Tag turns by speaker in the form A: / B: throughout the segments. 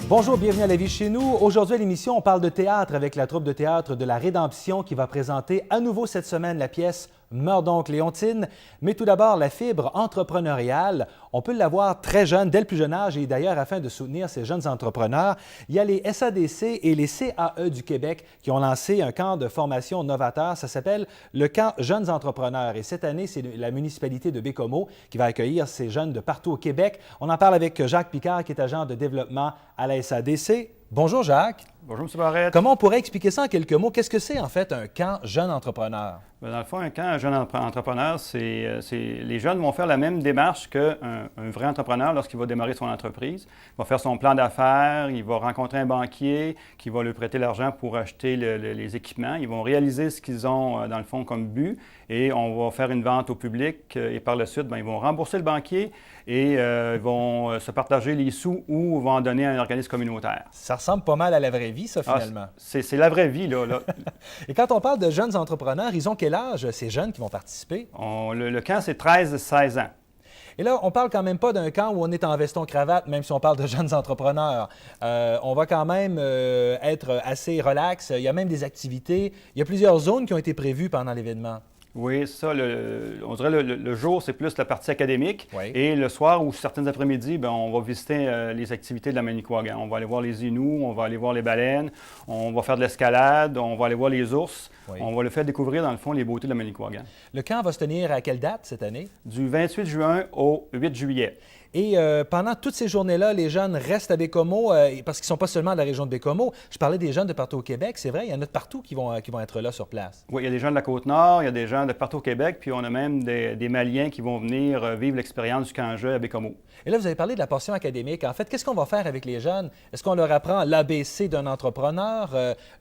A: Bonjour, bienvenue à La Vie chez nous. Aujourd'hui à l'émission, on parle de théâtre avec la troupe de théâtre de la Rédemption qui va présenter à nouveau cette semaine la pièce Meurs donc Léontine. Mais tout d'abord, la fibre entrepreneuriale. On peut l'avoir très jeune, dès le plus jeune âge, et d'ailleurs, afin de soutenir ces jeunes entrepreneurs, il y a les SADC et les CAE du Québec qui ont lancé un camp de formation novateur. Ça s'appelle le camp Jeunes Entrepreneurs. Et cette année, c'est la municipalité de Baie-Comeau qui va accueillir ces jeunes de partout au Québec. On en parle avec Jacques Picard, qui est agent de développement à la SADC. Bonjour Jacques.
B: Bonjour M. Barrette.
A: Comment on pourrait expliquer ça en quelques mots? Qu'est-ce que c'est en fait un camp jeune entrepreneur?
B: Bien, dans le fond, un camp jeune entrepreneur, les jeunes vont faire la même démarche qu'un vrai entrepreneur lorsqu'il va démarrer son entreprise. Il va faire son plan d'affaires, il va rencontrer un banquier qui va lui prêter l'argent pour acheter les équipements. Ils vont réaliser ce qu'ils ont, dans le fond, comme but et on va faire une vente au public et par la suite, bien, ils vont rembourser le banquier et ils vont se partager les sous ou vont en donner à un organisme communautaire.
A: Ça ressemble pas mal à la vraie vie, ça, finalement.
B: C'est la vraie vie, là.
A: Et quand on parle de jeunes entrepreneurs, ils ont quel âge, ces jeunes qui vont participer?
B: Le camp, c'est 13-16 ans.
A: Et là, on parle quand même pas d'un camp où on est en veston-cravate, même si on parle de jeunes entrepreneurs. On va quand même être assez relax. Il y a même des activités. Il y a plusieurs zones qui ont été prévues pendant l'événement.
B: Oui, ça, on dirait le jour, c'est plus la partie académique.
A: Oui.
B: Et le soir ou certains après-midi, bien, on va visiter les activités de la Manicouagan. On va aller voir les Inuits, on va aller voir les baleines, on va faire de l'escalade, on va aller voir les ours.
A: Oui.
B: On va le faire découvrir, dans le fond, les beautés de la Manicouagan.
A: Le camp va se tenir à quelle date cette année?
B: Du 28 juin au 8 juillet.
A: Et pendant toutes ces journées-là, les jeunes restent à Baie-Comeau parce qu'ils ne sont pas seulement de la région de Baie-Comeau. Je parlais des jeunes de partout au Québec. C'est vrai, il y en a de partout qui vont être là sur place.
B: Oui, il y a des gens de la Côte-Nord, il y a des gens de partout au Québec, puis on a même des Maliens qui vont venir vivre l'expérience du camp-jeu à Baie-Comeau.
A: Et là, vous avez parlé de la portion académique. En fait, qu'est-ce qu'on va faire avec les jeunes? Est-ce qu'on leur apprend l'ABC d'un entrepreneur,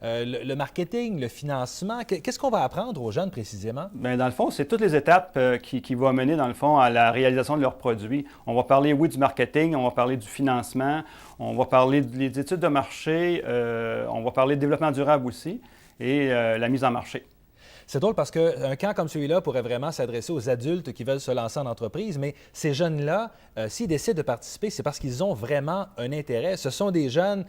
A: le marketing, le financement? Qu'est-ce qu'on va apprendre aux jeunes précisément?
B: Bien, dans le fond, c'est toutes les étapes qui vont mener, dans le fond, à la réalisation de leurs produits. On va parler, oui, du marketing, on va parler du financement, on va parler des études de marché, on va parler de développement durable aussi et la mise en marché.
A: C'est drôle parce qu'un camp comme celui-là pourrait vraiment s'adresser aux adultes qui veulent se lancer en entreprise, mais ces jeunes-là, s'ils décident de participer, c'est parce qu'ils ont vraiment un intérêt. Ce sont des jeunes,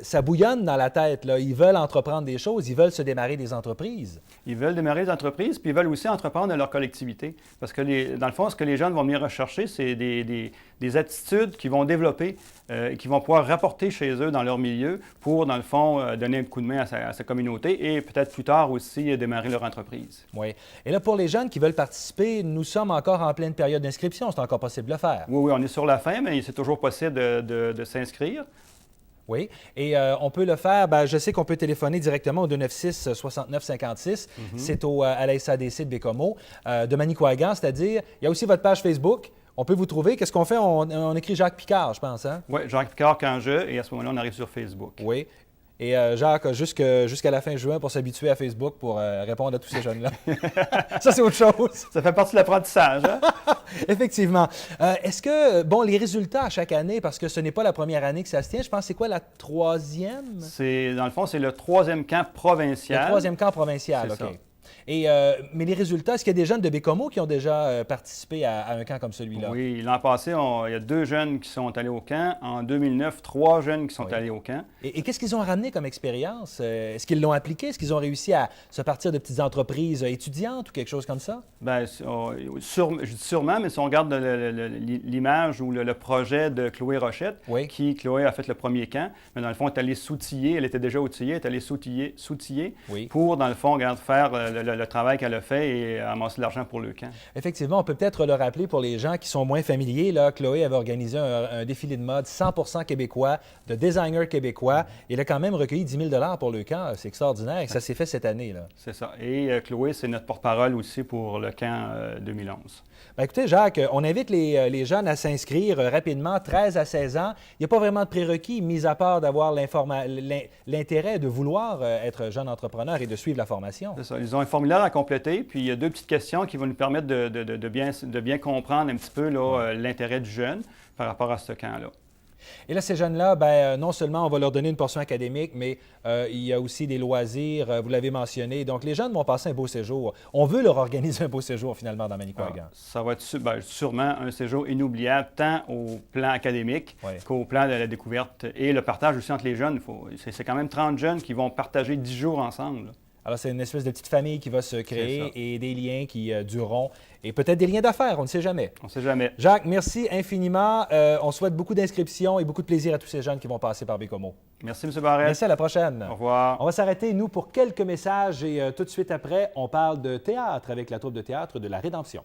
A: ça bouillonne dans la tête, là. Ils veulent entreprendre des choses, ils veulent se démarrer des entreprises.
B: Ils veulent démarrer des entreprises, puis ils veulent aussi entreprendre dans leur collectivité. Parce que, dans le fond, ce que les jeunes vont venir rechercher, c'est des attitudes qu'ils vont développer et qu'ils vont pouvoir rapporter chez eux dans leur milieu pour, dans le fond, donner un coup de main à sa communauté et peut-être plus tard aussi démarrer leur entreprise.
A: Oui. Et là, pour les jeunes qui veulent participer, nous sommes encore en pleine période d'inscription. C'est encore possible de le faire.
B: Oui, on est sur la fin, mais c'est toujours possible de s'inscrire.
A: Oui, et on peut le faire, je sais qu'on peut téléphoner directement au 296-6956. C'est à la SADC de Baie-Comeau, de Manicouagan, c'est-à-dire, il y a aussi votre page Facebook. On peut vous trouver. Qu'est-ce qu'on fait? On écrit Jacques Picard, je pense, hein?
B: Oui, Jacques Picard quand je, et à ce moment-là, on arrive sur Facebook.
A: Oui. Et Jacques, jusqu'à la fin juin pour s'habituer à Facebook pour répondre à tous ces jeunes-là. Ça, c'est autre chose.
B: Ça fait partie de l'apprentissage, hein?
A: Effectivement. Est-ce que, les résultats à chaque année, parce que ce n'est pas la première année que ça se tient, je pense, c'est quoi la troisième?
B: Dans le fond, c'est le troisième camp provincial.
A: Le troisième camp provincial,
B: OK.
A: Ça. Et, mais les résultats, est-ce qu'il y a des jeunes de Baie-Comeau qui ont déjà participé à un camp comme celui-là?
B: Oui, l'an passé, il y a 2 jeunes qui sont allés au camp. En 2009, 3 jeunes qui sont allés au camp.
A: Et qu'est-ce qu'ils ont ramené comme expérience? Est-ce qu'ils l'ont appliqué? Est-ce qu'ils ont réussi à se partir de petites entreprises étudiantes ou quelque chose comme ça?
B: Bien, je dis sûrement, mais si on regarde l'image ou le projet de Chloé Rochette, Chloé a fait le premier camp, mais dans le fond, elle est allée s'outiller, elle était déjà outillée, elle est allée s'outiller pour, dans le fond, faire le travail qu'elle a fait et amasser de l'argent pour le camp.
A: Effectivement, on peut peut-être le rappeler pour les gens qui sont moins familiers. Là, Chloé avait organisé un défilé de mode 100% québécois, de designers québécois. Il a quand même recueilli 10 000 pour le camp. C'est extraordinaire et ça s'est fait cette année. Là.
B: C'est ça. Et Chloé, c'est notre porte-parole aussi pour le camp 2011.
A: Bien, écoutez, Jacques, on invite les jeunes à s'inscrire rapidement, 13 à 16 ans. Il n'y a pas vraiment de prérequis, mis à part d'avoir l'intérêt de vouloir être jeune entrepreneur et de suivre la formation.
B: C'est ça. Ils ont un formulaire à compléter, puis il y a 2 petites questions qui vont nous permettre de bien comprendre un petit peu l'intérêt du jeune par rapport à ce camp-là.
A: Et là, ces jeunes-là, ben, non seulement on va leur donner une portion académique, mais il y a aussi des loisirs, vous l'avez mentionné. Donc, les jeunes vont passer un beau séjour. On veut leur organiser un beau séjour, finalement, dans Manicouagan.
B: Ça va être sûrement un séjour inoubliable, tant au plan académique qu'au plan de la découverte et le partage aussi entre les jeunes. C'est quand même 30 jeunes qui vont partager 10 jours ensemble, là.
A: Alors, c'est une espèce de petite famille qui va se créer et des liens qui dureront et peut-être des liens d'affaires, on ne sait jamais.
B: On ne sait jamais.
A: Jacques, merci infiniment. On souhaite beaucoup d'inscriptions et beaucoup de plaisir à tous ces jeunes qui vont passer par Bécomo.
B: Merci, M. Barrette.
A: Merci, à la prochaine.
B: Au revoir.
A: On va s'arrêter, nous, pour quelques messages et tout de suite après, on parle de théâtre avec la troupe de théâtre de la Rédemption.